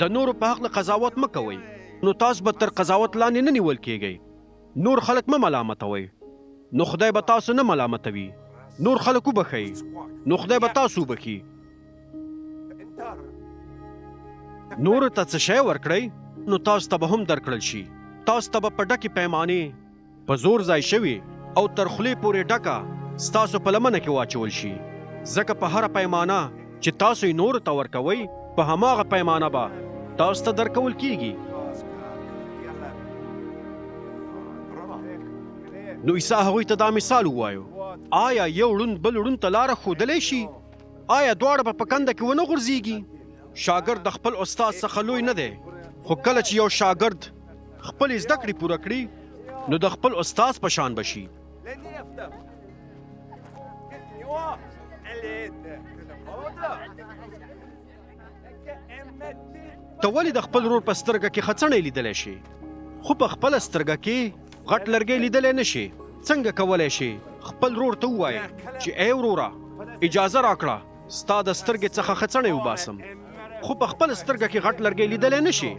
د نورو په حق قضاوت مه کوئ، نو تاسو به تر قضاوت لاندې نه نیول کیږئ. نور خلک مه ملامتوئ، نو خدای به تاسو نه ملامتوي. نور خلک وبخئ، نو خدای به تاسو وبخي. نور ته څه شی ورکړئ، نو تاسو ته به هم درکړل شي. تاسو ته به په ډکې پیمانې په زور ځای شوي او تر خولې پورې ډکه ستاسو په لمنه کې واچول شي. ځکه په هره پیمانه چې تاسو یې نورو ته ورکوئ، په هماغه پیمانه به تاسو ته درکول کیږي. نو عیسی هغوی ته دا مثال ووایو: آیا یو ړوند بل ړوند ته لاره ښودلی شي؟ آیا دواړه به په کنده کې ونه غورځېږي؟ شاګرد د خپل استاد څخه لوی نه دی، خو کله چې یو شاګرد خپلې زده کړې پوره کړي، نو د خپل استاد په شان به شي. ته ولې د خپل ورور په سترګه کې خڅڼې لیدلی شي، خو په خپله سترګه کې غټ لرګی لیدلی نه شي؟ څنګه کولی شي خپل ورور ته ووایي چې ای وروره اجازه راکړه ستا د سترګې څخه خڅڼې وباسم، خو په خپله سترګه کې غټ لرګی لیدلی نه شي؟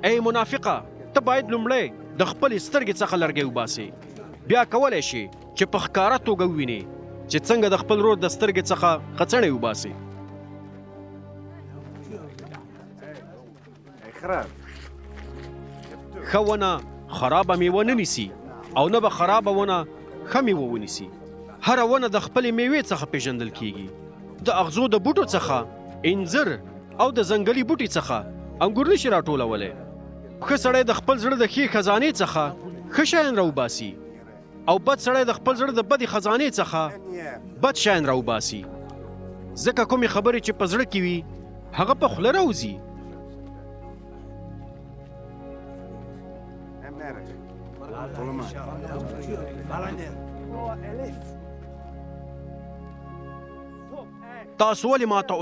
ای منافقه، ته باید لومړی د خپلې سترګې څخه لرګی وباسې، بیا کولی شي چې په ښکاره توګه ووینې چې څنګه د خپل ورور د سترګې څخه خڅڼې وباسې. ښه ونه خرابه میوه نه نیسي، او نه به خرابه ونه ښه میوه ونیسي. هره ونه د خپلې میوې څخه پیژندل کیږي. د اغزو د بوټو څخه انځر او د ځنګلي بوټي څخه انګور نشي راټولولی. ښه سړی د خپل زړه د ښې خزانې څخه ښه شیان راوباسي، او بد سړی د خپل زړه د بدې خزانې څخه بد شیان راوباسي. ځکه کومې خبرې چې په زړه کې وي هغه په خوله راوځي. تاسو ولې ماته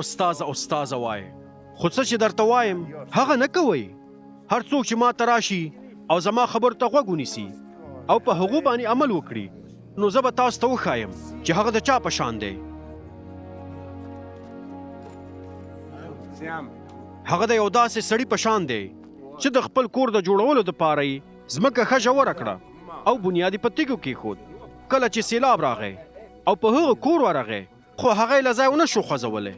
استازه وایئ، خو څه چې درته وایم هغه نه کوئ. هر څوک چې ماته راشي او زما خبرو ته غوږ ونیسي او په هغو باندې عمل وکړي، نو زه به تاسو ته وښایم چې هغه د چا په شان دی. هغه د یو داسې سړي په شان دی چې د خپل کور د جوړولو دپاره یې ځمکه ښه ژوره کړه او بنیاد یې په تیږو کېښود. کله چې سیلاب راغی او په هغه کور ورغی، خو هغه یې له ځای ونه شو خوځولی،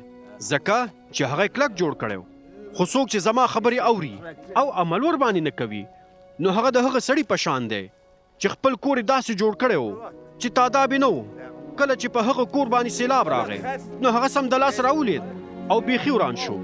ځکه چې هغه یې کلک جوړ کړی. خو څوک چې زما خبرې اوري او عمل ورباندې نه کوي، نو هغه د هغه سړي په شان دی چې خپل کور یې داسې جوړ کړی و چې تاداب یې نه و. کله چې په هغه کور باندې سیلاب راغی، نو هغه سمدلاسه راولید او بیخي وران شو.